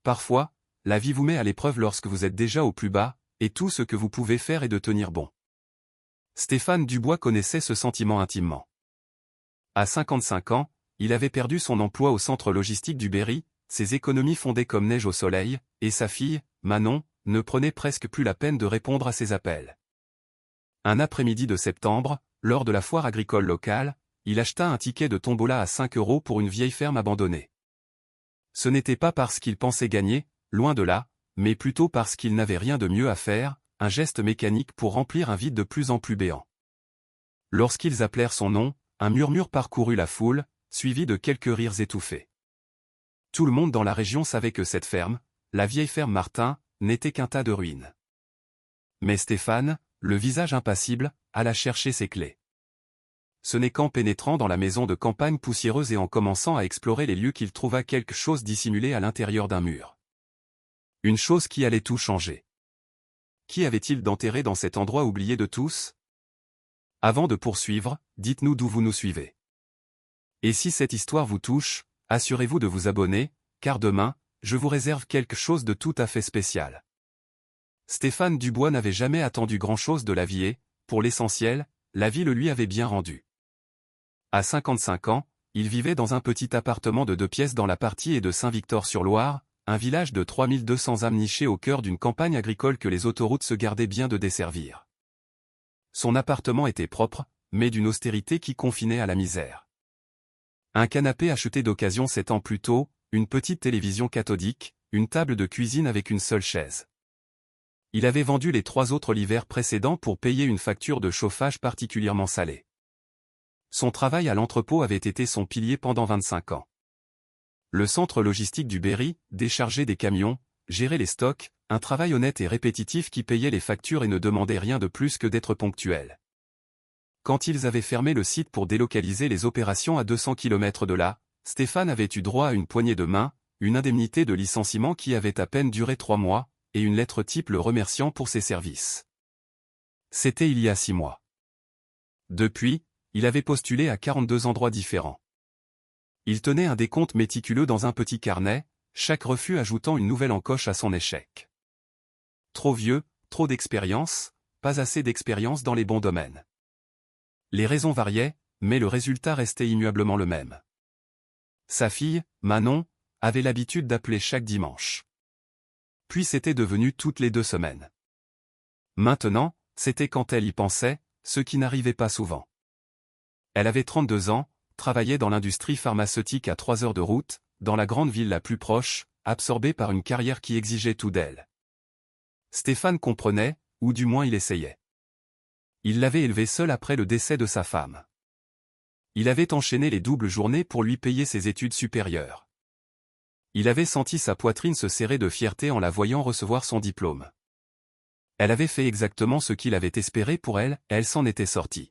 Parfois, la vie vous met à l'épreuve lorsque vous êtes déjà au plus bas, et tout ce que vous pouvez faire est de tenir bon. Stéphane Dubois connaissait ce sentiment intimement. À 55 ans, il avait perdu son emploi au centre logistique du Berry, ses économies fondaient comme neige au soleil, et sa fille, Manon, ne prenait presque plus la peine de répondre à ses appels. Un après-midi de septembre, lors de la foire agricole locale, il acheta un ticket de tombola à 5 € pour une vieille ferme abandonnée. Ce n'était pas parce qu'il pensait gagner, loin de là, mais plutôt parce qu'il n'avait rien de mieux à faire, un geste mécanique pour remplir un vide de plus en plus béant. Lorsqu'ils appelèrent son nom, un murmure parcourut la foule, suivi de quelques rires étouffés. Tout le monde dans la région savait que cette ferme, la vieille ferme Martin, n'était qu'un tas de ruines. Mais Stéphane, le visage impassible, alla chercher ses clés. Ce n'est qu'en pénétrant dans la maison de campagne poussiéreuse et en commençant à explorer les lieux qu'il trouva quelque chose dissimulé à l'intérieur d'un mur. Une chose qui allait tout changer. Qui avait-il d'enterré dans cet endroit oublié de tous? Avant de poursuivre, dites-nous d'où vous nous suivez. Et si cette histoire vous touche, assurez-vous de vous abonner, car demain, je vous réserve quelque chose de tout à fait spécial. Stéphane Dubois n'avait jamais attendu grand-chose de la vie et, pour l'essentiel, la vie le lui avait bien rendu. À 55 ans, il vivait dans un petit appartement de 2 pièces dans la partie de Saint-Victor-sur-Loire, un village de 3200 âmes niché au cœur d'une campagne agricole que les autoroutes se gardaient bien de desservir. Son appartement était propre, mais d'une austérité qui confinait à la misère. Un canapé acheté d'occasion 7 ans plus tôt, une petite télévision cathodique, une table de cuisine avec une seule chaise. Il avait vendu les 3 autres l'hiver précédent pour payer une facture de chauffage particulièrement salée. Son travail à l'entrepôt avait été son pilier pendant 25 ans. Le centre logistique du Berry, décharger des camions, gérer les stocks, un travail honnête et répétitif qui payait les factures et ne demandait rien de plus que d'être ponctuel. Quand ils avaient fermé le site pour délocaliser les opérations à 200 km de là, Stéphane avait eu droit à une poignée de main, une indemnité de licenciement qui avait à peine duré 3 mois, et une lettre type le remerciant pour ses services. C'était il y a 6 mois. Depuis, il avait postulé à 42 endroits différents. Il tenait un décompte méticuleux dans un petit carnet, chaque refus ajoutant une nouvelle encoche à son échec. Trop vieux, trop d'expérience, pas assez d'expérience dans les bons domaines. Les raisons variaient, mais le résultat restait immuablement le même. Sa fille, Manon, avait l'habitude d'appeler chaque dimanche. Puis c'était devenu toutes les 2 semaines. Maintenant, c'était quand elle y pensait, ce qui n'arrivait pas souvent. Elle avait 32 ans, travaillait dans l'industrie pharmaceutique à 3 heures de route, dans la grande ville la plus proche, absorbée par une carrière qui exigeait tout d'elle. Stéphane comprenait, ou du moins il essayait. Il l'avait élevée seule après le décès de sa femme. Il avait enchaîné les doubles journées pour lui payer ses études supérieures. Il avait senti sa poitrine se serrer de fierté en la voyant recevoir son diplôme. Elle avait fait exactement ce qu'il avait espéré pour elle, elle s'en était sortie.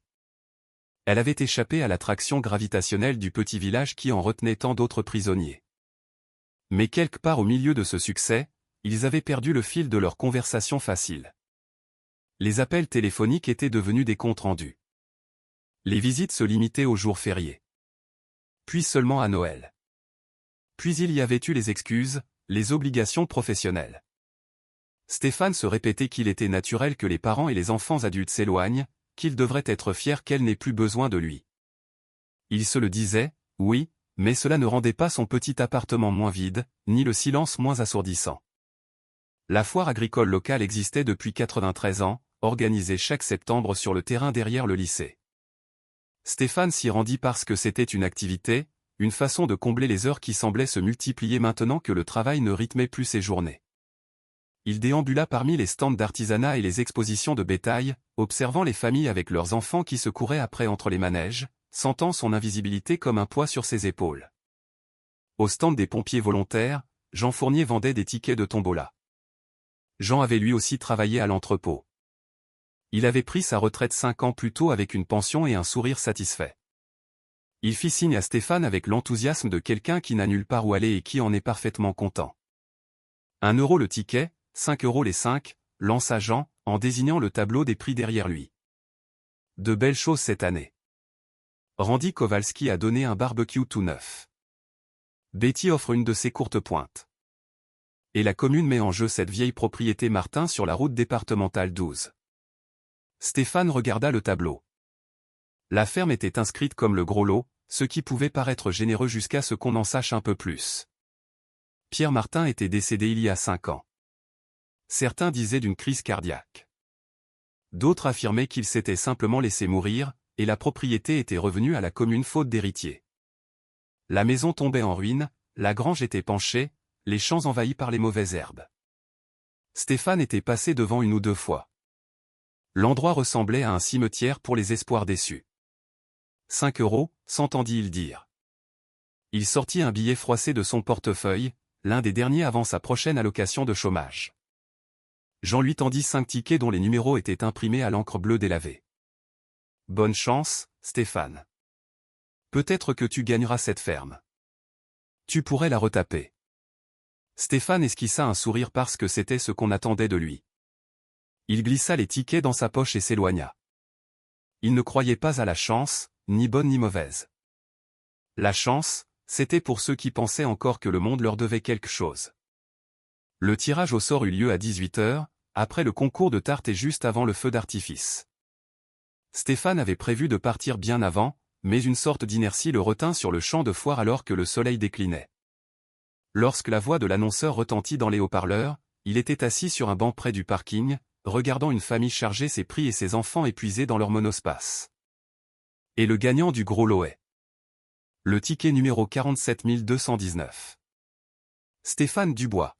Elle avait échappé à l'attraction gravitationnelle du petit village qui en retenait tant d'autres prisonniers. Mais quelque part au milieu de ce succès, ils avaient perdu le fil de leur conversation facile. Les appels téléphoniques étaient devenus des comptes rendus. Les visites se limitaient aux jours fériés. Puis seulement à Noël. Puis il y avait eu les excuses, les obligations professionnelles. Stéphane se répétait qu'il était naturel que les parents et les enfants adultes s'éloignent, qu'il devrait être fier qu'elle n'ait plus besoin de lui. Il se le disait, oui, mais cela ne rendait pas son petit appartement moins vide, ni le silence moins assourdissant. La foire agricole locale existait depuis 93 ans, organisée chaque septembre sur le terrain derrière le lycée. Stéphane s'y rendit parce que c'était une activité, une façon de combler les heures qui semblaient se multiplier maintenant que le travail ne rythmait plus ses journées. Il déambula parmi les stands d'artisanat et les expositions de bétail, observant les familles avec leurs enfants qui se couraient après entre les manèges, sentant son invisibilité comme un poids sur ses épaules. Au stand des pompiers volontaires, Jean Fournier vendait des tickets de tombola. Jean avait lui aussi travaillé à l'entrepôt. Il avait pris sa retraite 5 ans plus tôt avec une pension et un sourire satisfait. Il fit signe à Stéphane avec l'enthousiasme de quelqu'un qui n'a nulle part où aller et qui en est parfaitement content. 1 € le ticket, 5 € les 5, lança Jean, en désignant le tableau des prix derrière lui. De belles choses cette année. Randy Kowalski a donné un barbecue tout neuf. Betty offre une de ses courtes pointes. et la commune met en jeu cette vieille propriété Martin sur la route départementale 12. Stéphane regarda le tableau. La ferme était inscrite comme le gros lot, ce qui pouvait paraître généreux jusqu'à ce qu'on en sache un peu plus. Pierre Martin était décédé il y a 5 ans. Certains disaient d'une crise cardiaque. D'autres affirmaient qu'il s'était simplement laissé mourir, et la propriété était revenue à la commune faute d'héritier. La maison tombait en ruine, la grange était penchée, les champs envahis par les mauvaises herbes. Stéphane était passé devant 1 ou 2 fois. L'endroit ressemblait à un cimetière pour les espoirs déçus. 5 €, s'entendit-il dire. Il sortit un billet froissé de son portefeuille, l'un des derniers avant sa prochaine allocation de chômage. Jean lui tendit 5 tickets dont les numéros étaient imprimés à l'encre bleue délavée. « Bonne chance, Stéphane. Peut-être que tu gagneras cette ferme. Tu pourrais la retaper. » Stéphane esquissa un sourire parce que c'était ce qu'on attendait de lui. Il glissa les tickets dans sa poche et s'éloigna. Il ne croyait pas à la chance, ni bonne ni mauvaise. La chance, c'était pour ceux qui pensaient encore que le monde leur devait quelque chose. Le tirage au sort eut lieu à 18 h, après le concours de tarte et juste avant le feu d'artifice. Stéphane avait prévu de partir bien avant, mais une sorte d'inertie le retint sur le champ de foire alors que le soleil déclinait. Lorsque la voix de l'annonceur retentit dans les haut-parleurs, il était assis sur un banc près du parking, regardant une famille charger ses prix et ses enfants épuisés dans leur monospace. Et le gagnant du gros lot est le ticket numéro 47 219. Stéphane Dubois.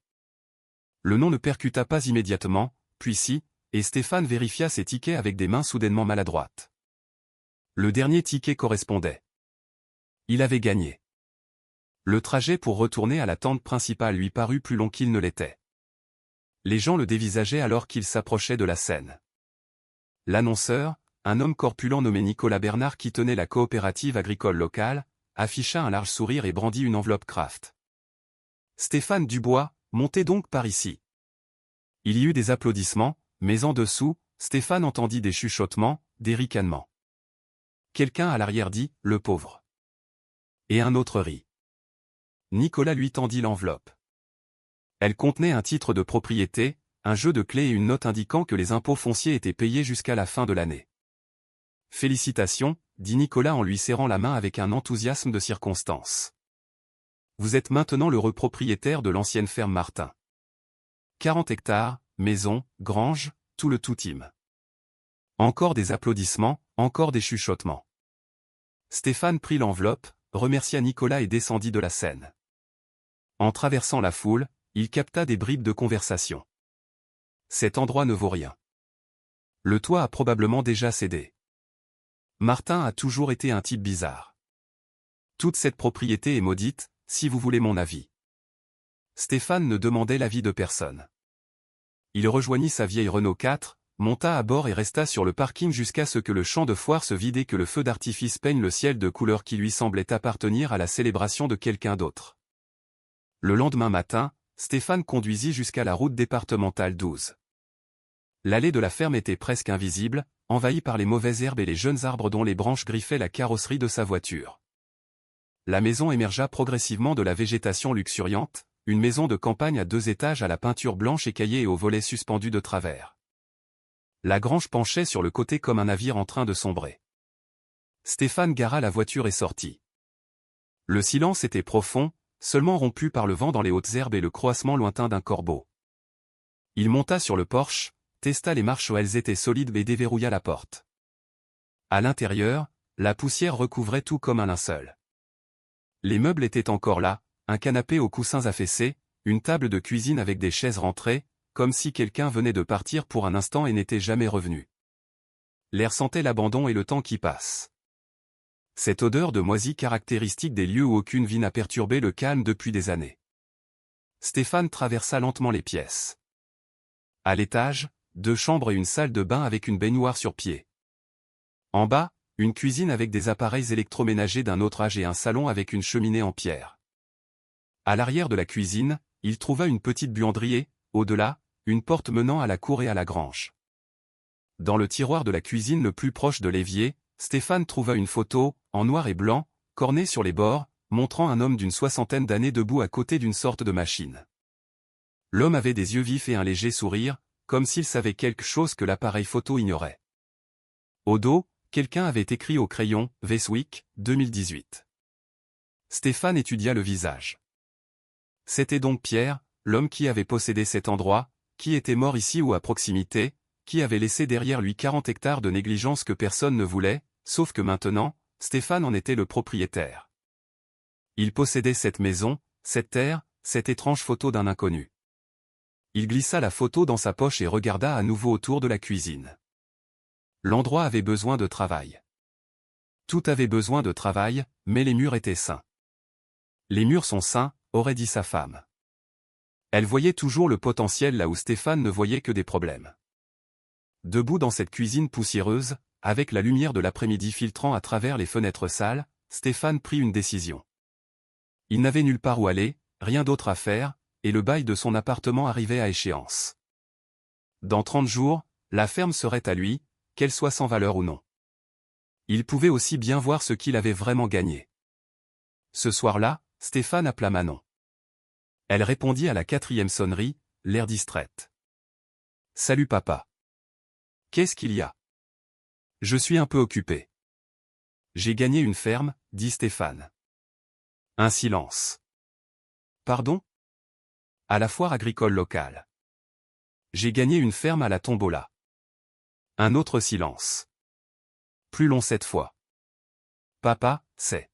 Le nom ne percuta pas immédiatement, puis si, et Stéphane vérifia ses tickets avec des mains soudainement maladroites. Le dernier ticket correspondait. Il avait gagné. Le trajet pour retourner à la tente principale lui parut plus long qu'il ne l'était. Les gens le dévisageaient alors qu'il s'approchait de la scène. L'annonceur, un homme corpulent nommé Nicolas Bernard qui tenait la coopérative agricole locale, afficha un large sourire et brandit une enveloppe Kraft. Stéphane Dubois, montez donc par ici. Il y eut des applaudissements, mais en dessous, Stéphane entendit des chuchotements, des ricanements. Quelqu'un à l'arrière dit « le pauvre ». Et un autre rit. Nicolas lui tendit l'enveloppe. Elle contenait un titre de propriété, un jeu de clés et une note indiquant que les impôts fonciers étaient payés jusqu'à la fin de l'année. « Félicitations », dit Nicolas en lui serrant la main avec un enthousiasme de circonstance. Vous êtes maintenant l'heureux propriétaire de l'ancienne ferme Martin. 40 hectares, maison, grange, tout le tout-im. Encore des applaudissements, encore des chuchotements. Stéphane prit l'enveloppe, remercia Nicolas et descendit de la scène. En traversant la foule, il capta des bribes de conversation. Cet endroit ne vaut rien. Le toit a probablement déjà cédé. Martin a toujours été un type bizarre. Toute cette propriété est maudite, si vous voulez mon avis. Stéphane ne demandait l'avis de personne. Il rejoignit sa vieille Renault 4, monta à bord et resta sur le parking jusqu'à ce que le champ de foire se vide et que le feu d'artifice peigne le ciel de couleurs qui lui semblaient appartenir à la célébration de quelqu'un d'autre. Le lendemain matin, Stéphane conduisit jusqu'à la route départementale 12. L'allée de la ferme était presque invisible, envahie par les mauvaises herbes et les jeunes arbres dont les branches griffaient la carrosserie de sa voiture. La maison émergea progressivement de la végétation luxuriante, une maison de campagne à 2 étages à la peinture blanche écaillée et aux volets suspendus de travers. La grange penchait sur le côté comme un navire en train de sombrer. Stéphane gara la voiture et sortit. Le silence était profond, seulement rompu par le vent dans les hautes herbes et le croassement lointain d'un corbeau. Il monta sur le porche, testa les marches où elles étaient solides et déverrouilla la porte. À l'intérieur, la poussière recouvrait tout comme un linceul. Les meubles étaient encore là, un canapé aux coussins affaissés, une table de cuisine avec des chaises rentrées, comme si quelqu'un venait de partir pour un instant et n'était jamais revenu. L'air sentait l'abandon et le temps qui passe. Cette odeur de moisi caractéristique des lieux où aucune vie n'a perturbé le calme depuis des années. Stéphane traversa lentement les pièces. À l'étage, 2 chambres et une salle de bain avec une baignoire sur pied. En bas, une cuisine avec des appareils électroménagers d'un autre âge et un salon avec une cheminée en pierre. À l'arrière de la cuisine, il trouva une petite buanderie et, au-delà, une porte menant à la cour et à la grange. Dans le tiroir de la cuisine le plus proche de l'évier, Stéphane trouva une photo, en noir et blanc, cornée sur les bords, montrant un homme d'une 60aine d'années debout à côté d'une sorte de machine. L'homme avait des yeux vifs et un léger sourire, comme s'il savait quelque chose que l'appareil photo ignorait. Au dos, quelqu'un avait écrit au crayon « This Week, 2018 ». Stéphane étudia le visage. C'était donc Pierre, l'homme qui avait possédé cet endroit, qui était mort ici ou à proximité, qui avait laissé derrière lui 40 hectares de négligence que personne ne voulait, sauf que maintenant, Stéphane en était le propriétaire. Il possédait cette maison, cette terre, cette étrange photo d'un inconnu. Il glissa la photo dans sa poche et regarda à nouveau autour de la cuisine. L'endroit avait besoin de travail. Tout avait besoin de travail, mais les murs étaient sains. Les murs sont sains, aurait dit sa femme. Elle voyait toujours le potentiel là où Stéphane ne voyait que des problèmes. Debout dans cette cuisine poussiéreuse, avec la lumière de l'après-midi filtrant à travers les fenêtres sales, Stéphane prit une décision. Il n'avait nulle part où aller, rien d'autre à faire, et le bail de son appartement arrivait à échéance. Dans 30 jours, la ferme serait à lui, qu'elle soit sans valeur ou non. Il pouvait aussi bien voir ce qu'il avait vraiment gagné. Ce soir-là, Stéphane appela Manon. Elle répondit à la 4e sonnerie, l'air distraite. « Salut papa. Qu'est-ce qu'il y a ? Je suis un peu occupé. J'ai gagné une ferme, dit Stéphane. Un silence. Pardon ? À la foire agricole locale. J'ai gagné une ferme à la tombola. Un autre silence. Plus long cette fois. Papa, c'est.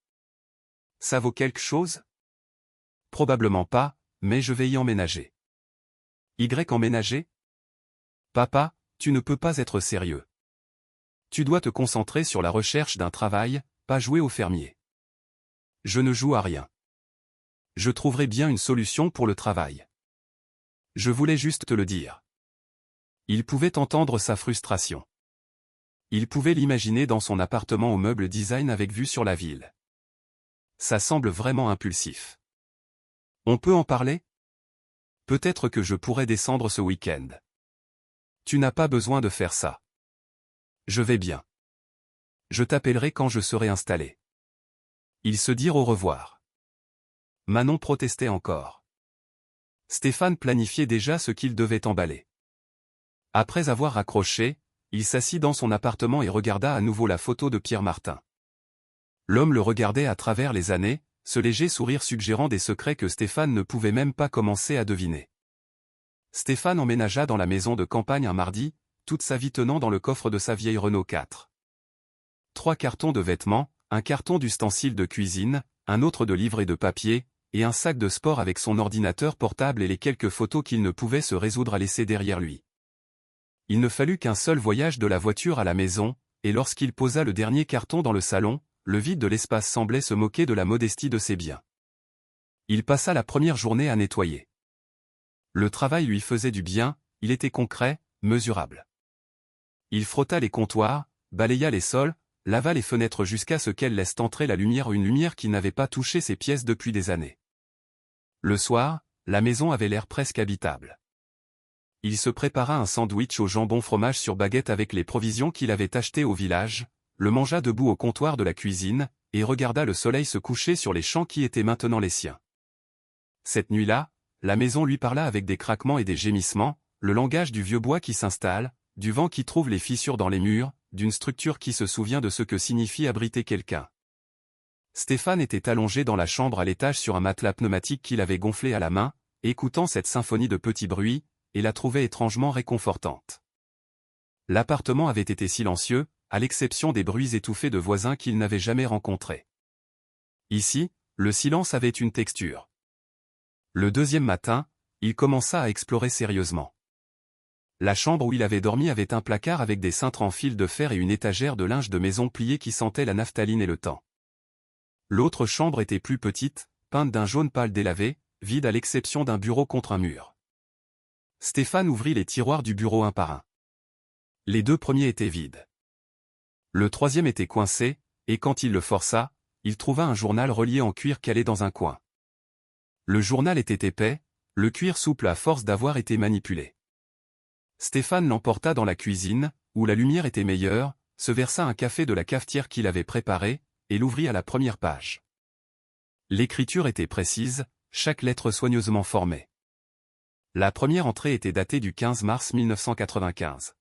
Ça vaut quelque chose ? Probablement pas, mais je vais y emménager. Y emménager ? Papa, tu ne peux pas être sérieux. Tu dois te concentrer sur la recherche d'un travail, pas jouer au fermier. Je ne joue à rien. Je trouverai bien une solution pour le travail. Je voulais juste te le dire. Il pouvait entendre sa frustration. Il pouvait l'imaginer dans son appartement au meuble design avec vue sur la ville. Ça semble vraiment impulsif. On peut en parler ? Peut-être que je pourrais descendre ce week-end. Tu n'as pas besoin de faire ça. Je vais bien. Je t'appellerai quand je serai installé. Ils se dirent au revoir. Manon protestait encore. Stéphane planifiait déjà ce qu'il devait emballer. Après avoir raccroché, il s'assit dans son appartement et regarda à nouveau la photo de Pierre Martin. L'homme le regardait à travers les années, ce léger sourire suggérant des secrets que Stéphane ne pouvait même pas commencer à deviner. Stéphane emménagea dans la maison de campagne un mardi, toute sa vie tenant dans le coffre de sa vieille Renault 4. 3 cartons de vêtements, un carton d'ustensiles de cuisine, un autre de livres et de papier, et un sac de sport avec son ordinateur portable et les quelques photos qu'il ne pouvait se résoudre à laisser derrière lui. Il ne fallut qu'un seul voyage de la voiture à la maison, et lorsqu'il posa le dernier carton dans le salon, le vide de l'espace semblait se moquer de la modestie de ses biens. Il passa la première journée à nettoyer. Le travail lui faisait du bien, il était concret, mesurable. Il frotta les comptoirs, balaya les sols, lava les fenêtres jusqu'à ce qu'elles laissent entrer la lumière, une lumière qui n'avait pas touché ses pièces depuis des années. Le soir, la maison avait l'air presque habitable. Il se prépara un sandwich au jambon fromage sur baguette avec les provisions qu'il avait achetées au village, le mangea debout au comptoir de la cuisine, et regarda le soleil se coucher sur les champs qui étaient maintenant les siens. Cette nuit-là, la maison lui parla avec des craquements et des gémissements, le langage du vieux bois qui s'installe, du vent qui trouve les fissures dans les murs, d'une structure qui se souvient de ce que signifie abriter quelqu'un. Stéphane était allongé dans la chambre à l'étage sur un matelas pneumatique qu'il avait gonflé à la main, écoutant cette symphonie de petits bruits, et la trouvait étrangement réconfortante. L'appartement avait été silencieux, à l'exception des bruits étouffés de voisins qu'il n'avait jamais rencontrés. Ici, le silence avait une texture. Le deuxième matin, il commença à explorer sérieusement. La chambre où il avait dormi avait un placard avec des cintres en fil de fer et une étagère de linge de maison plié qui sentait la naphtaline et le temps. L'autre chambre était plus petite, peinte d'un jaune pâle délavé, vide à l'exception d'un bureau contre un mur. Stéphane ouvrit les tiroirs du bureau un par un. Les 2 premiers étaient vides. Le 3e était coincé, et quand il le força, il trouva un journal relié en cuir calé dans un coin. Le journal était épais, le cuir souple à force d'avoir été manipulé. Stéphane l'emporta dans la cuisine, où la lumière était meilleure, se versa un café de la cafetière qu'il avait préparé, et l'ouvrit à la première page. L'écriture était précise, chaque lettre soigneusement formée. La première entrée était datée du 15 mars 1995.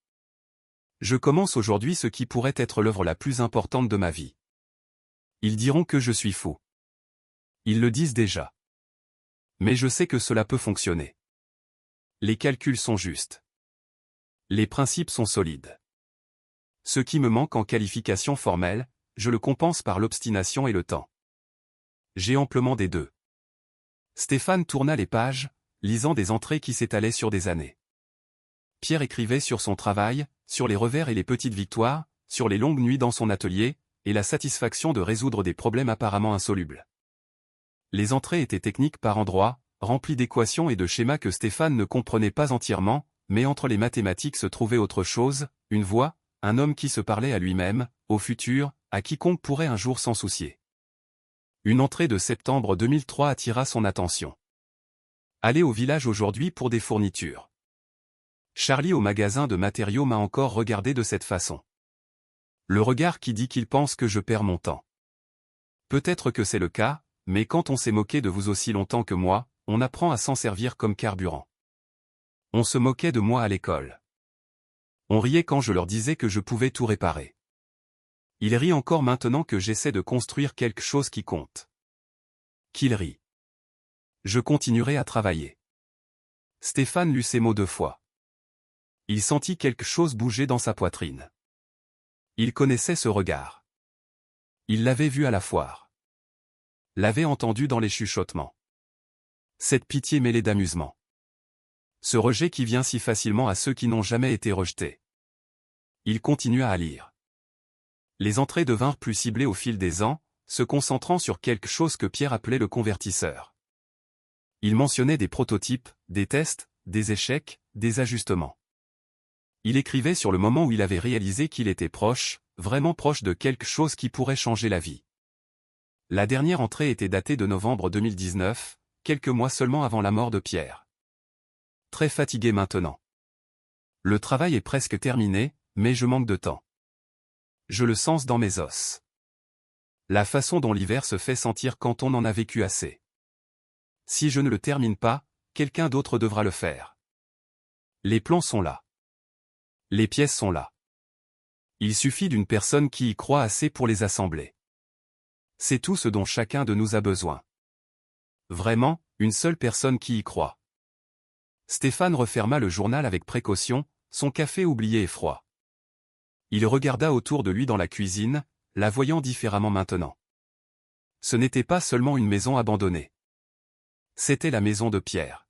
Je commence aujourd'hui ce qui pourrait être l'œuvre la plus importante de ma vie. Ils diront que je suis fou. Ils le disent déjà. Mais je sais que cela peut fonctionner. Les calculs sont justes. Les principes sont solides. Ce qui me manque en qualification formelle, je le compense par l'obstination et le temps. J'ai amplement des deux. Stéphane tourna les pages, lisant des entrées qui s'étalaient sur des années. Pierre écrivait sur son travail, sur les revers et les petites victoires, sur les longues nuits dans son atelier, et la satisfaction de résoudre des problèmes apparemment insolubles. Les entrées étaient techniques par endroits, remplies d'équations et de schémas que Stéphane ne comprenait pas entièrement, mais entre les mathématiques se trouvait autre chose, une voix, un homme qui se parlait à lui-même, au futur, à quiconque pourrait un jour s'en soucier. Une entrée de septembre 2003 attira son attention. Allez au village aujourd'hui pour des fournitures. Charlie au magasin de matériaux m'a encore regardé de cette façon. Le regard qui dit qu'il pense que je perds mon temps. Peut-être que c'est le cas, mais quand on s'est moqué de vous aussi longtemps que moi, on apprend à s'en servir comme carburant. On se moquait de moi à l'école. On riait quand je leur disais que je pouvais tout réparer. Ils rient encore maintenant que j'essaie de construire quelque chose qui compte. Qu'ils rient. Je continuerai à travailler. Stéphane lut ces mots 2 fois. Il sentit quelque chose bouger dans sa poitrine. Il connaissait ce regard. Il l'avait vu à la foire. L'avait entendu dans les chuchotements. Cette pitié mêlée d'amusement. Ce rejet qui vient si facilement à ceux qui n'ont jamais été rejetés. Il continua à lire. Les entrées devinrent plus ciblées au fil des ans, se concentrant sur quelque chose que Pierre appelait le convertisseur. Il mentionnait des prototypes, des tests, des échecs, des ajustements. Il écrivait sur le moment où il avait réalisé qu'il était proche, vraiment proche de quelque chose qui pourrait changer la vie. La dernière entrée était datée de novembre 2019, quelques mois seulement avant la mort de Pierre. Très fatigué maintenant. Le travail est presque terminé, mais je manque de temps. Je le sens dans mes os. La façon dont l'hiver se fait sentir quand on en a vécu assez. Si je ne le termine pas, quelqu'un d'autre devra le faire. Les plans sont là. Les pièces sont là. Il suffit d'une personne qui y croit assez pour les assembler. C'est tout ce dont chacun de nous a besoin. Vraiment, une seule personne qui y croit. Stéphane referma le journal avec précaution, son café oublié et froid. Il regarda autour de lui dans la cuisine, la voyant différemment maintenant. Ce n'était pas seulement une maison abandonnée. C'était la maison de Pierre.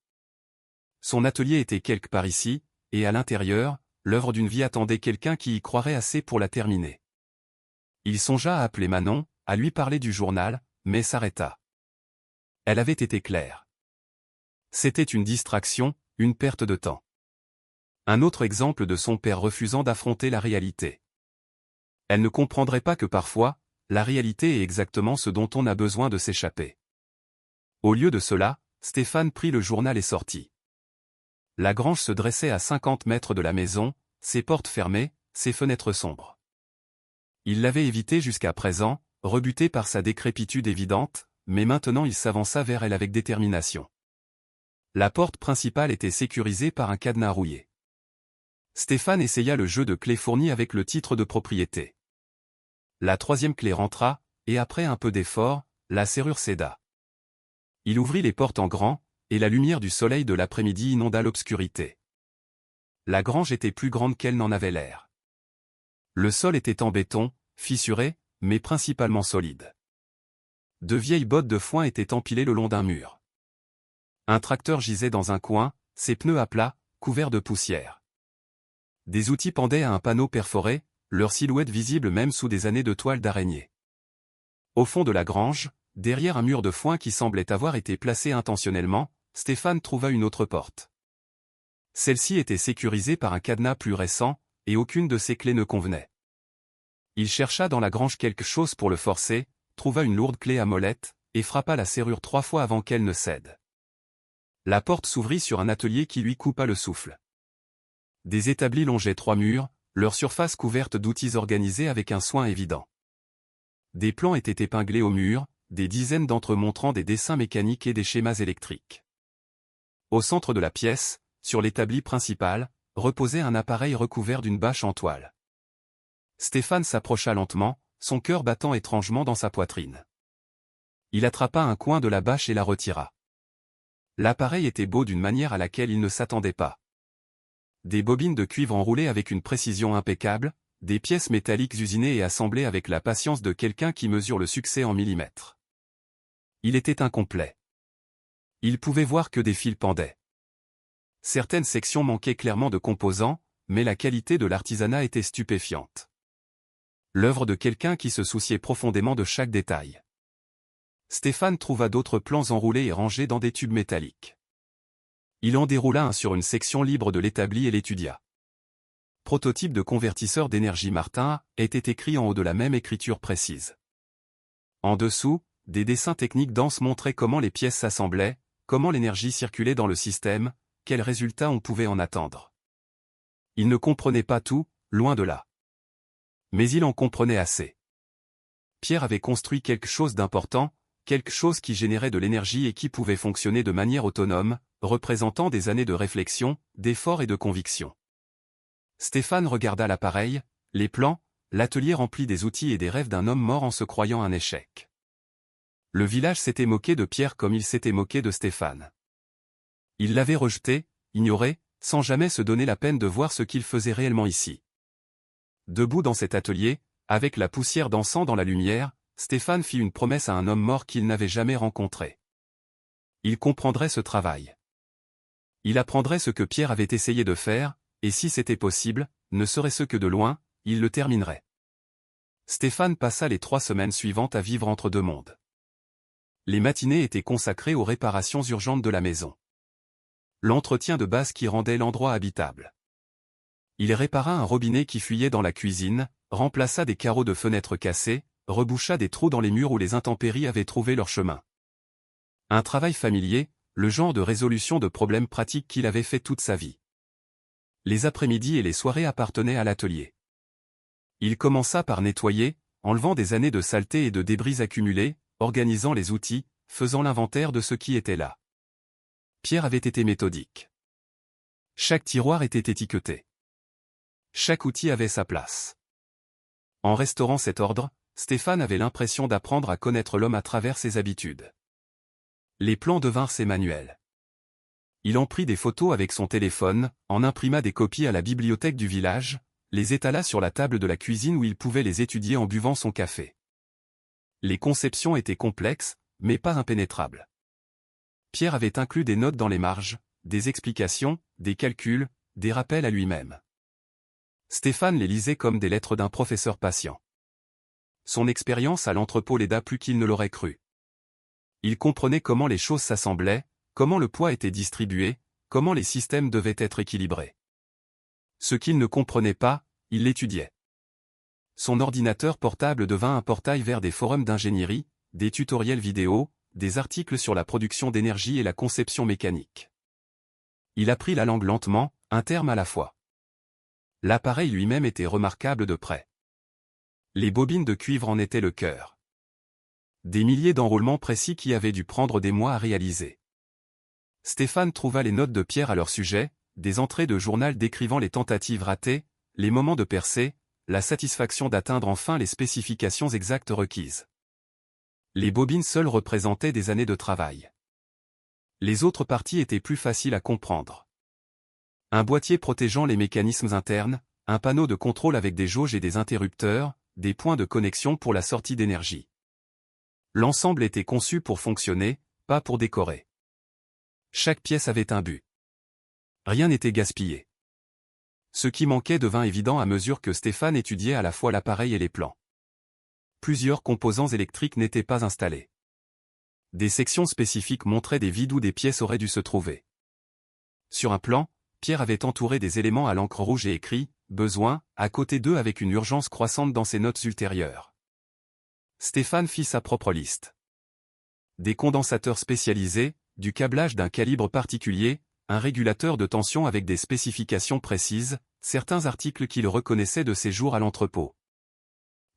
Son atelier était quelque part ici, et à l'intérieur, l'œuvre d'une vie attendait quelqu'un qui y croirait assez pour la terminer. Il songea à appeler Manon, à lui parler du journal, mais s'arrêta. Elle avait été claire. C'était une distraction, une perte de temps. Un autre exemple de son père refusant d'affronter la réalité. Elle ne comprendrait pas que parfois, la réalité est exactement ce dont on a besoin de s'échapper. Au lieu de cela, Stéphane prit le journal et sortit. La grange se dressait à 50 mètres de la maison, ses portes fermées, ses fenêtres sombres. Il l'avait évitée jusqu'à présent, rebuté par sa décrépitude évidente, mais maintenant il s'avança vers elle avec détermination. La porte principale était sécurisée par un cadenas rouillé. Stéphane essaya le jeu de clés fourni avec le titre de propriété. La 3e clé rentra, et après un peu d'effort, la serrure céda. Il ouvrit les portes en grand, et la lumière du soleil de l'après-midi inonda l'obscurité. La grange était plus grande qu'elle n'en avait l'air. Le sol était en béton, fissuré, mais principalement solide. De vieilles bottes de foin étaient empilées le long d'un mur. Un tracteur gisait dans un coin, ses pneus à plat, couverts de poussière. Des outils pendaient à un panneau perforé, leur silhouette visible même sous des années de toile d'araignée. Au fond de la grange, derrière un mur de foin qui semblait avoir été placé intentionnellement, Stéphane trouva une autre porte. Celle-ci était sécurisée par un cadenas plus récent, et aucune de ses clés ne convenait. Il chercha dans la grange quelque chose pour le forcer, trouva une lourde clé à molette, et frappa la serrure 3 fois avant qu'elle ne cède. La porte s'ouvrit sur un atelier qui lui coupa le souffle. Des établis longeaient 3 murs, leur surface couverte d'outils organisés avec un soin évident. Des plans étaient épinglés au mur, des dizaines d'entre eux montrant des dessins mécaniques et des schémas électriques. Au centre de la pièce, sur l'établi principal, reposait un appareil recouvert d'une bâche en toile. Stéphane s'approcha lentement, son cœur battant étrangement dans sa poitrine. Il attrapa un coin de la bâche et la retira. L'appareil était beau d'une manière à laquelle il ne s'attendait pas. Des bobines de cuivre enroulées avec une précision impeccable, des pièces métalliques usinées et assemblées avec la patience de quelqu'un qui mesure le succès en millimètres. Il était incomplet. Il pouvait voir que des fils pendaient. Certaines sections manquaient clairement de composants, mais la qualité de l'artisanat était stupéfiante. L'œuvre de quelqu'un qui se souciait profondément de chaque détail. Stéphane trouva d'autres plans enroulés et rangés dans des tubes métalliques. Il en déroula un sur une section libre de l'établi et l'étudia. Prototype de convertisseur d'énergie Martin était écrit en haut de la même écriture précise. En dessous, des dessins techniques denses montraient comment les pièces s'assemblaient, comment l'énergie circulait dans le système, quels résultats on pouvait en attendre. Il ne comprenait pas tout, loin de là. Mais il en comprenait assez. Pierre avait construit quelque chose d'important, quelque chose qui générait de l'énergie et qui pouvait fonctionner de manière autonome, représentant des années de réflexion, d'effort et de conviction. Stéphane regarda l'appareil, les plans, l'atelier rempli des outils et des rêves d'un homme mort en se croyant un échec. Le village s'était moqué de Pierre comme il s'était moqué de Stéphane. Il l'avait rejeté, ignoré, sans jamais se donner la peine de voir ce qu'il faisait réellement ici. Debout dans cet atelier, avec la poussière dansant dans la lumière, Stéphane fit une promesse à un homme mort qu'il n'avait jamais rencontré. Il comprendrait ce travail. Il apprendrait ce que Pierre avait essayé de faire, et si c'était possible, ne serait-ce que de loin, il le terminerait. Stéphane passa les 3 semaines suivantes à vivre entre deux mondes. Les matinées étaient consacrées aux réparations urgentes de la maison. L'entretien de base qui rendait l'endroit habitable. Il répara un robinet qui fuyait dans la cuisine, remplaça des carreaux de fenêtres cassés, reboucha des trous dans les murs où les intempéries avaient trouvé leur chemin. Un travail familier, le genre de résolution de problèmes pratiques qu'il avait fait toute sa vie. Les après-midi et les soirées appartenaient à l'atelier. Il commença par nettoyer, enlevant des années de saleté et de débris accumulés, organisant les outils, faisant l'inventaire de ce qui était là. Pierre avait été méthodique. Chaque tiroir était étiqueté. Chaque outil avait sa place. En restaurant cet ordre, Stéphane avait l'impression d'apprendre à connaître l'homme à travers ses habitudes. Les plans devinrent ses manuels. Il en prit des photos avec son téléphone, en imprima des copies à la bibliothèque du village, les étala sur la table de la cuisine où il pouvait les étudier en buvant son café. Les conceptions étaient complexes, mais pas impénétrables. Pierre avait inclus des notes dans les marges, des explications, des calculs, des rappels à lui-même. Stéphane les lisait comme des lettres d'un professeur patient. Son expérience à l'entrepôt l'aida plus qu'il ne l'aurait cru. Il comprenait comment les choses s'assemblaient, comment le poids était distribué, comment les systèmes devaient être équilibrés. Ce qu'il ne comprenait pas, il l'étudiait. Son ordinateur portable devint un portail vers des forums d'ingénierie, des tutoriels vidéo, des articles sur la production d'énergie et la conception mécanique. Il apprit la langue lentement, un terme à la fois. L'appareil lui-même était remarquable de près. Les bobines de cuivre en étaient le cœur. Des milliers d'enroulements précis qui avaient dû prendre des mois à réaliser. Stéphane trouva les notes de Pierre à leur sujet, des entrées de journal décrivant les tentatives ratées, les moments de percée, la satisfaction d'atteindre enfin les spécifications exactes requises. Les bobines seules représentaient des années de travail. Les autres parties étaient plus faciles à comprendre. Un boîtier protégeant les mécanismes internes, un panneau de contrôle avec des jauges et des interrupteurs, des points de connexion pour la sortie d'énergie. L'ensemble était conçu pour fonctionner, pas pour décorer. Chaque pièce avait un but. Rien n'était gaspillé. Ce qui manquait devint évident à mesure que Stéphane étudiait à la fois l'appareil et les plans. Plusieurs composants électriques n'étaient pas installés. Des sections spécifiques montraient des vides où des pièces auraient dû se trouver. Sur un plan, Pierre avait entouré des éléments à l'encre rouge et écrit « Besoin » à côté d'eux avec une urgence croissante dans ses notes ultérieures. Stéphane fit sa propre liste. Des condensateurs spécialisés, du câblage d'un calibre particulier, un régulateur de tension avec des spécifications précises, certains articles qu'il reconnaissait de ses jours à l'entrepôt.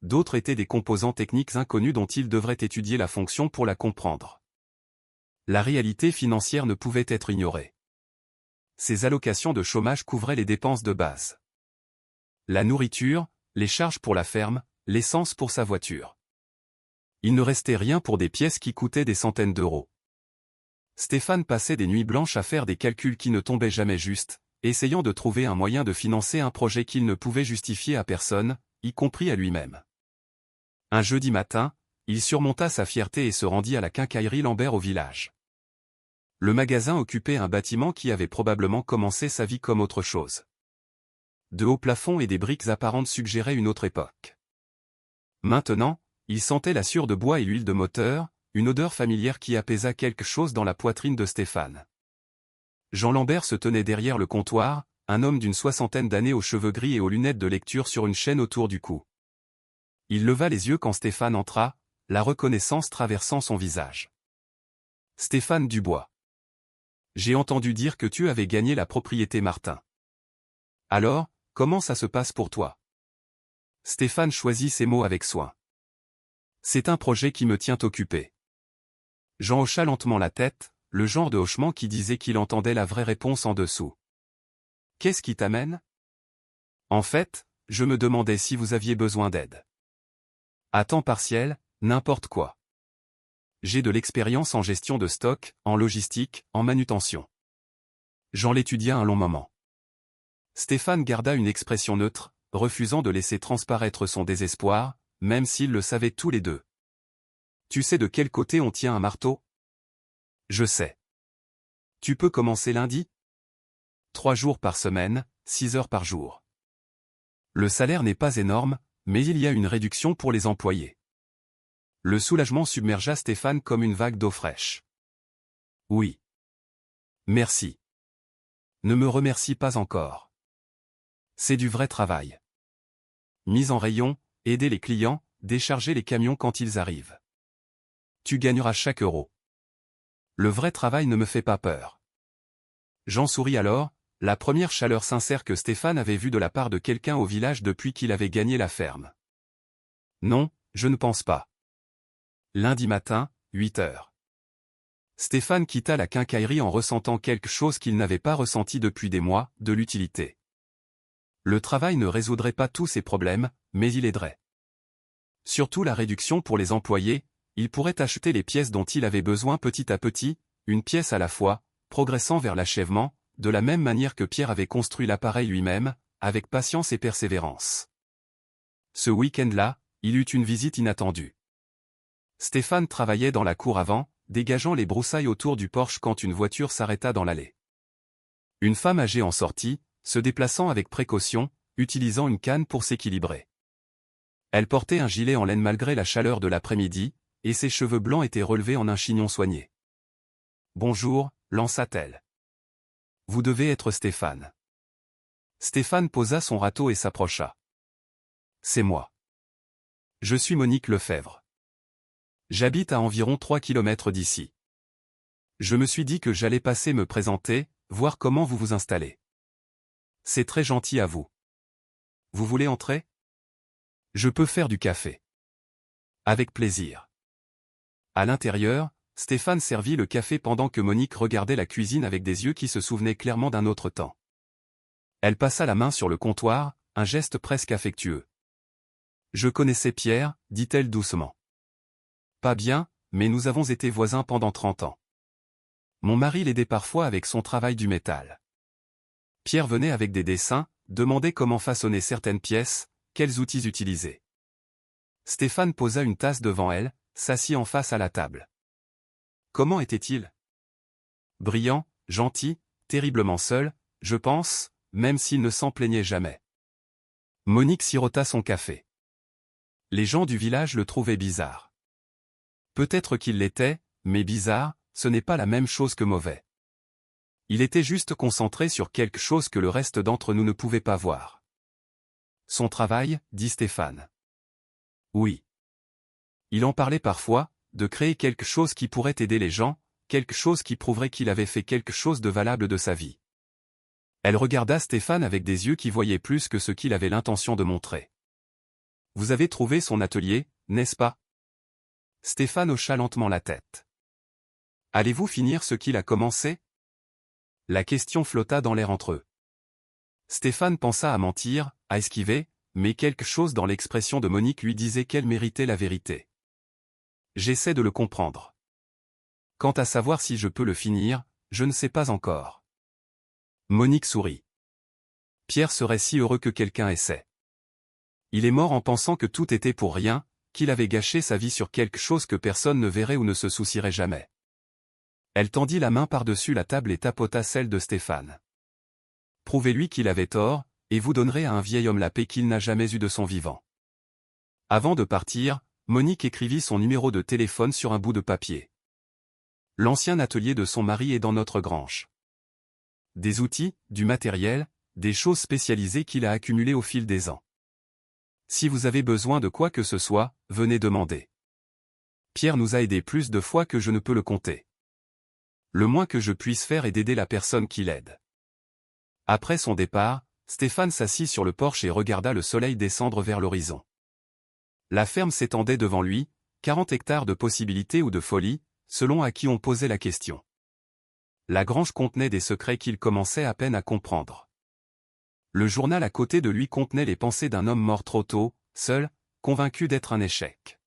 D'autres étaient des composants techniques inconnus dont il devrait étudier la fonction pour la comprendre. La réalité financière ne pouvait être ignorée. ses allocations de chômage couvraient les dépenses de base. La nourriture, les charges pour la ferme, l'essence pour sa voiture. Il ne restait rien pour des pièces qui coûtaient des centaines d'euros. Stéphane passait des nuits blanches à faire des calculs qui ne tombaient jamais justes, essayant de trouver un moyen de financer un projet qu'il ne pouvait justifier à personne, y compris à lui-même. Un jeudi matin, il surmonta sa fierté et se rendit à la quincaillerie Lambert au village. Le magasin occupait un bâtiment qui avait probablement commencé sa vie comme autre chose. De hauts plafonds et des briques apparentes suggéraient une autre époque. Maintenant, il sentait la sueur de bois et l'huile de moteur, une odeur familière qui apaisa quelque chose dans la poitrine de Stéphane. Jean Lambert se tenait derrière le comptoir, un homme d'une soixantaine d'années aux cheveux gris et aux lunettes de lecture sur une chaîne autour du cou. Il leva les yeux quand Stéphane entra, la reconnaissance traversant son visage. « Stéphane Dubois. J'ai entendu dire que tu avais gagné la propriété Martin. Alors, comment ça se passe pour toi ?» Stéphane choisit ses mots avec soin. « C'est un projet qui me tient occupé. » Jean hocha lentement la tête, le genre de hochement qui disait qu'il entendait la vraie réponse en dessous. « Qu'est-ce qui t'amène ? » En fait, je me demandais si vous aviez besoin d'aide. À temps partiel, n'importe quoi. J'ai de l'expérience en gestion de stock, en logistique, en manutention. Jean l'étudia un long moment. Stéphane garda une expression neutre, refusant de laisser transparaître son désespoir, même s'ils le savaient tous les deux. Tu sais de quel côté on tient un marteau ? Je sais. Tu peux commencer lundi ? 3 jours par semaine, 6 heures par jour. Le salaire n'est pas énorme, mais il y a une réduction pour les employés. Le soulagement submergea Stéphane comme une vague d'eau fraîche. Oui. Merci. Ne me remercie pas encore. C'est du vrai travail. Mise en rayon, aider les clients, décharger les camions quand ils arrivent. Tu gagneras chaque euro. Le vrai travail ne me fait pas peur. Jean sourit alors, la première chaleur sincère que Stéphane avait vue de la part de quelqu'un au village depuis qu'il avait gagné la ferme. Non, je ne pense pas. Lundi matin, 8 heures. Stéphane quitta la quincaillerie en ressentant quelque chose qu'il n'avait pas ressenti depuis des mois, de l'utilité. Le travail ne résoudrait pas tous ses problèmes, mais il aiderait. Surtout la réduction pour les employés, il pourrait acheter les pièces dont il avait besoin petit à petit, une pièce à la fois, progressant vers l'achèvement, de la même manière que Pierre avait construit l'appareil lui-même, avec patience et persévérance. Ce week-end-là, il eut une visite inattendue. Stéphane travaillait dans la cour avant, dégageant les broussailles autour du porche quand une voiture s'arrêta dans l'allée. Une femme âgée en sortit, se déplaçant avec précaution, utilisant une canne pour s'équilibrer. Elle portait un gilet en laine malgré la chaleur de l'après-midi, et ses cheveux blancs étaient relevés en un chignon soigné. « Bonjour », lança-t-elle. « Vous devez être Stéphane. » Stéphane posa son râteau et s'approcha. « C'est moi. Je suis Monique Lefebvre. J'habite à environ 3 kilomètres d'ici. Je me suis dit que j'allais passer me présenter, voir comment vous vous installez. C'est très gentil à vous. Vous voulez entrer ? Je peux faire du café. Avec plaisir. » À l'intérieur, Stéphane servit le café pendant que Monique regardait la cuisine avec des yeux qui se souvenaient clairement d'un autre temps. Elle passa la main sur le comptoir, un geste presque affectueux. « Je connaissais Pierre, dit-elle doucement. Pas bien, mais nous avons été voisins pendant 30 ans. Mon mari l'aidait parfois avec son travail du métal. Pierre venait avec des dessins, demandait comment façonner certaines pièces, quels outils utiliser. Stéphane posa une tasse devant elle, s'assit en face à la table. Comment était-il ? Brillant, gentil, terriblement seul, je pense, même s'il ne s'en plaignait jamais. Monique sirota son café. Les gens du village le trouvaient bizarre. Peut-être qu'il l'était, mais bizarre, ce n'est pas la même chose que mauvais. Il était juste concentré sur quelque chose que le reste d'entre nous ne pouvait pas voir. Son travail, dit Stéphane. Oui. Il en parlait parfois, de créer quelque chose qui pourrait aider les gens, quelque chose qui prouverait qu'il avait fait quelque chose de valable de sa vie. Elle regarda Stéphane avec des yeux qui voyaient plus que ce qu'il avait l'intention de montrer. Vous avez trouvé son atelier, n'est-ce pas ? Stéphane hocha lentement la tête. Allez-vous finir ce qu'il a commencé ? La question flotta dans l'air entre eux. Stéphane pensa à mentir, à esquiver, mais quelque chose dans l'expression de Monique lui disait qu'elle méritait la vérité. J'essaie de le comprendre. Quant à savoir si je peux le finir, je ne sais pas encore. Monique sourit. Pierre serait si heureux que quelqu'un essaie. Il est mort en pensant que tout était pour rien, qu'il avait gâché sa vie sur quelque chose que personne ne verrait ou ne se soucierait jamais. Elle tendit la main par-dessus la table et tapota celle de Stéphane. Prouvez-lui qu'il avait tort, et vous donnerez à un vieil homme la paix qu'il n'a jamais eue de son vivant. Avant de partir, Monique écrivit son numéro de téléphone sur un bout de papier. L'ancien atelier de son mari est dans notre grange. Des outils, du matériel, des choses spécialisées qu'il a accumulées au fil des ans. Si vous avez besoin de quoi que ce soit, venez demander. Pierre nous a aidés plus de fois que je ne peux le compter. Le moins que je puisse faire est d'aider la personne qui l'aide. Après son départ, Stéphane s'assit sur le porche et regarda le soleil descendre vers l'horizon. La ferme s'étendait devant lui, 40 hectares de possibilités ou de folie, selon à qui on posait la question. La grange contenait des secrets qu'il commençait à peine à comprendre. Le journal à côté de lui contenait les pensées d'un homme mort trop tôt, seul, convaincu d'être un échec.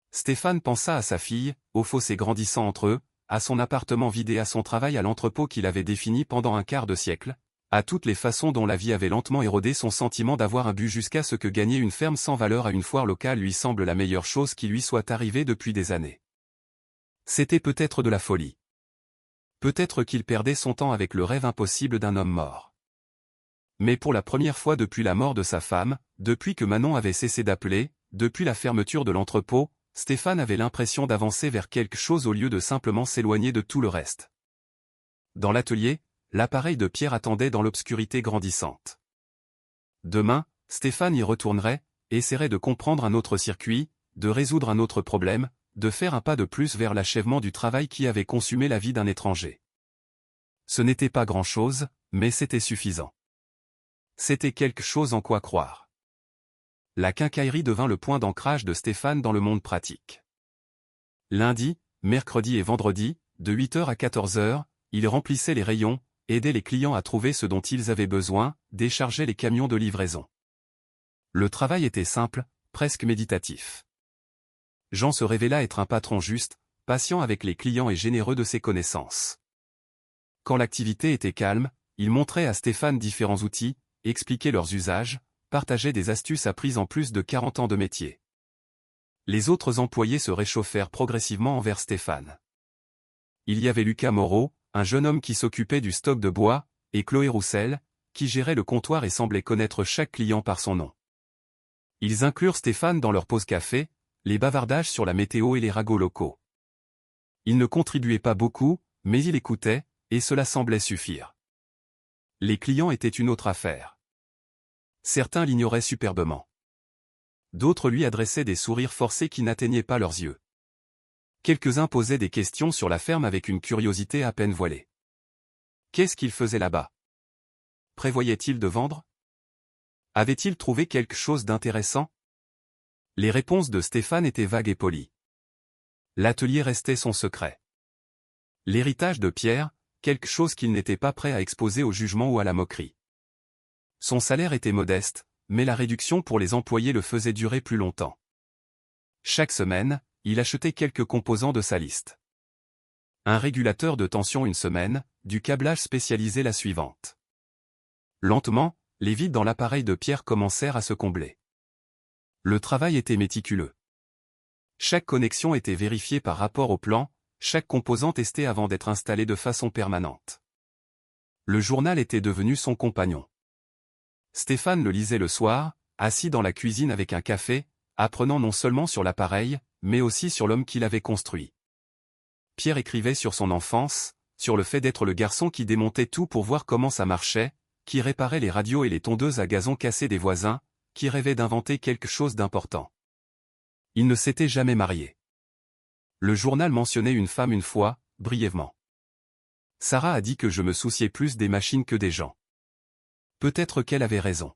Stéphane pensa à sa fille, au fossé grandissant entre eux, à son appartement vidé, à son travail à l'entrepôt qu'il avait défini pendant un quart de siècle, à toutes les façons dont la vie avait lentement érodé son sentiment d'avoir un but jusqu'à ce que gagner une ferme sans valeur à une foire locale lui semble la meilleure chose qui lui soit arrivée depuis des années. C'était peut-être de la folie. Peut-être qu'il perdait son temps avec le rêve impossible d'un homme mort. Mais pour la première fois depuis la mort de sa femme, depuis que Manon avait cessé d'appeler, depuis la fermeture de l'entrepôt, Stéphane avait l'impression d'avancer vers quelque chose au lieu de simplement s'éloigner de tout le reste. Dans l'atelier, l'appareil de Pierre attendait dans l'obscurité grandissante. Demain, Stéphane y retournerait, essaierait de comprendre un autre circuit, de résoudre un autre problème, de faire un pas de plus vers l'achèvement du travail qui avait consumé la vie d'un étranger. Ce n'était pas grand-chose, mais c'était suffisant. C'était quelque chose en quoi croire. La quincaillerie devint le point d'ancrage de Stéphane dans le monde pratique. Lundi, mercredi et vendredi, de 8h à 14h, il remplissait les rayons, aidait les clients à trouver ce dont ils avaient besoin, déchargeait les camions de livraison. Le travail était simple, presque méditatif. Jean se révéla être un patron juste, patient avec les clients et généreux de ses connaissances. Quand l'activité était calme, il montrait à Stéphane différents outils, expliquait leurs usages, partageait des astuces apprises en plus de 40 ans de métier. Les autres employés se réchauffèrent progressivement envers Stéphane. Il y avait Lucas Moreau, un jeune homme qui s'occupait du stock de bois, et Chloé Roussel, qui gérait le comptoir et semblait connaître chaque client par son nom. Ils inclurent Stéphane dans leur pause café, les bavardages sur la météo et les ragots locaux. Il ne contribuait pas beaucoup, mais il écoutait, et cela semblait suffire. Les clients étaient une autre affaire. Certains l'ignoraient superbement. D'autres lui adressaient des sourires forcés qui n'atteignaient pas leurs yeux. Quelques-uns posaient des questions sur la ferme avec une curiosité à peine voilée. Qu'est-ce qu'il faisait là-bas? Prévoyait-il de vendre? Avait-il trouvé quelque chose d'intéressant? Les réponses de Stéphane étaient vagues et polies. L'atelier restait son secret. L'héritage de Pierre, quelque chose qu'il n'était pas prêt à exposer au jugement ou à la moquerie. Son salaire était modeste, mais la réduction pour les employés le faisait durer plus longtemps. Chaque semaine, il achetait quelques composants de sa liste. Un régulateur de tension une semaine, du câblage spécialisé la suivante. Lentement, les vides dans l'appareil de Pierre commencèrent à se combler. Le travail était méticuleux. Chaque connexion était vérifiée par rapport au plan, chaque composant testé avant d'être installé de façon permanente. Le journal était devenu son compagnon. Stéphane le lisait le soir, assis dans la cuisine avec un café, apprenant non seulement sur l'appareil, mais aussi sur l'homme qui l'avait construit. Pierre écrivait sur son enfance, sur le fait d'être le garçon qui démontait tout pour voir comment ça marchait, qui réparait les radios et les tondeuses à gazon cassées des voisins, qui rêvait d'inventer quelque chose d'important. Il ne s'était jamais marié. Le journal mentionnait une femme une fois, brièvement. Sarah a dit que je me souciais plus des machines que des gens. Peut-être qu'elle avait raison.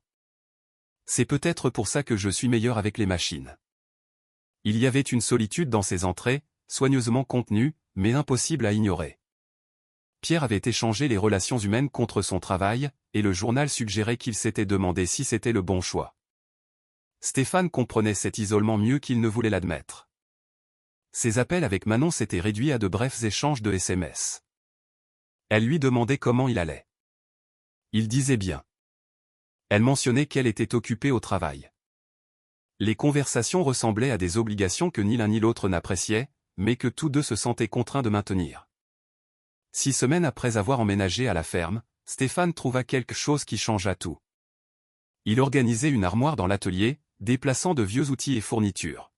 C'est peut-être pour ça que je suis meilleur avec les machines. Il y avait une solitude dans ses entrées, soigneusement contenue, mais impossible à ignorer. Pierre avait échangé les relations humaines contre son travail, et le journal suggérait qu'il s'était demandé si c'était le bon choix. Stéphane comprenait cet isolement mieux qu'il ne voulait l'admettre. Ses appels avec Manon s'étaient réduits à de brefs échanges de SMS. Elle lui demandait comment il allait. Il disait bien. Elle mentionnait qu'elle était occupée au travail. Les conversations ressemblaient à des obligations que ni l'un ni l'autre n'appréciaient, mais que tous deux se sentaient contraints de maintenir. 6 semaines après avoir emménagé à la ferme, Stéphane trouva quelque chose qui changea tout. Il organisait une armoire dans l'atelier, déplaçant de vieux outils et fournitures.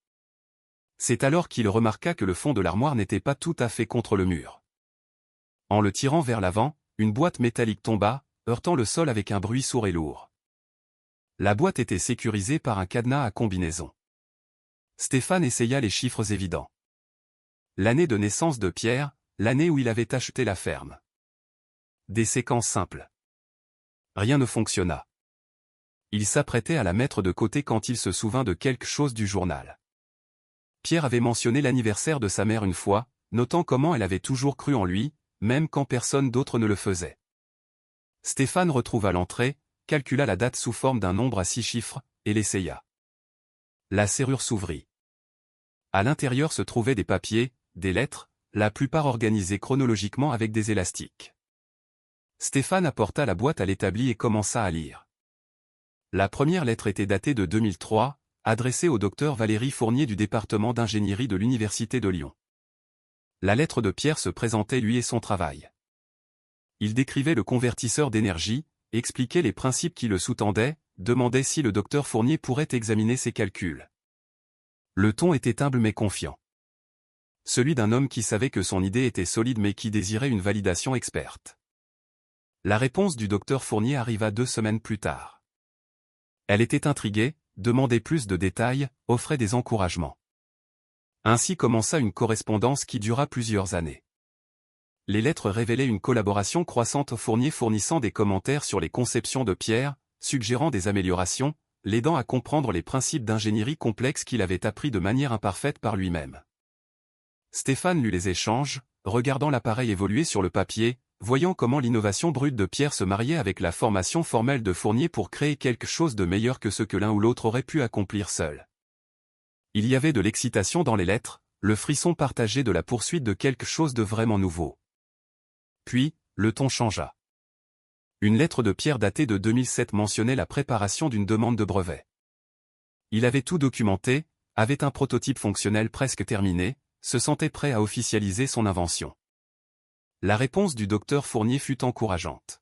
C'est alors qu'il remarqua que le fond de l'armoire n'était pas tout à fait contre le mur. En le tirant vers l'avant, une boîte métallique tomba, heurtant le sol avec un bruit sourd et lourd. La boîte était sécurisée par un cadenas à combinaison. Stéphane essaya les chiffres évidents. L'année de naissance de Pierre, l'année où il avait acheté la ferme. Des séquences simples. Rien ne fonctionna. Il s'apprêtait à la mettre de côté quand il se souvint de quelque chose du journal. Pierre avait mentionné l'anniversaire de sa mère une fois, notant comment elle avait toujours cru en lui, même quand personne d'autre ne le faisait. Stéphane retrouva l'entrée, calcula la date sous forme d'un nombre à 6 chiffres, et l'essaya. La serrure s'ouvrit. À l'intérieur se trouvaient des papiers, des lettres, la plupart organisées chronologiquement avec des élastiques. Stéphane apporta la boîte à l'établi et commença à lire. La première lettre était datée de 2003, adressée au docteur Valérie Fournier du département d'ingénierie de l'Université de Lyon. La lettre de Pierre se présentait lui et son travail. Il décrivait le convertisseur d'énergie, expliquait les principes qui le sous-tendaient, demandait si le docteur Fournier pourrait examiner ses calculs. Le ton était humble mais confiant. Celui d'un homme qui savait que son idée était solide mais qui désirait une validation experte. La réponse du docteur Fournier arriva 2 semaines plus tard. Elle était intriguée, demandait plus de détails, offrait des encouragements. Ainsi commença une correspondance qui dura plusieurs années. Les lettres révélaient une collaboration croissante, Fournier fournissant des commentaires sur les conceptions de Pierre, suggérant des améliorations, l'aidant à comprendre les principes d'ingénierie complexes qu'il avait appris de manière imparfaite par lui-même. Stéphane lut les échanges, regardant l'appareil évoluer sur le papier, voyant comment l'innovation brute de Pierre se mariait avec la formation formelle de Fournier pour créer quelque chose de meilleur que ce que l'un ou l'autre aurait pu accomplir seul. Il y avait de l'excitation dans les lettres, le frisson partagé de la poursuite de quelque chose de vraiment nouveau. Puis, le ton changea. Une lettre de Pierre datée de 2007 mentionnait la préparation d'une demande de brevet. Il avait tout documenté, avait un prototype fonctionnel presque terminé, se sentait prêt à officialiser son invention. La réponse du docteur Fournier fut encourageante.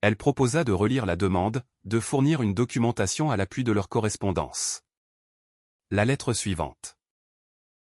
Elle proposa de relire la demande, de fournir une documentation à l'appui de leur correspondance. La lettre suivante.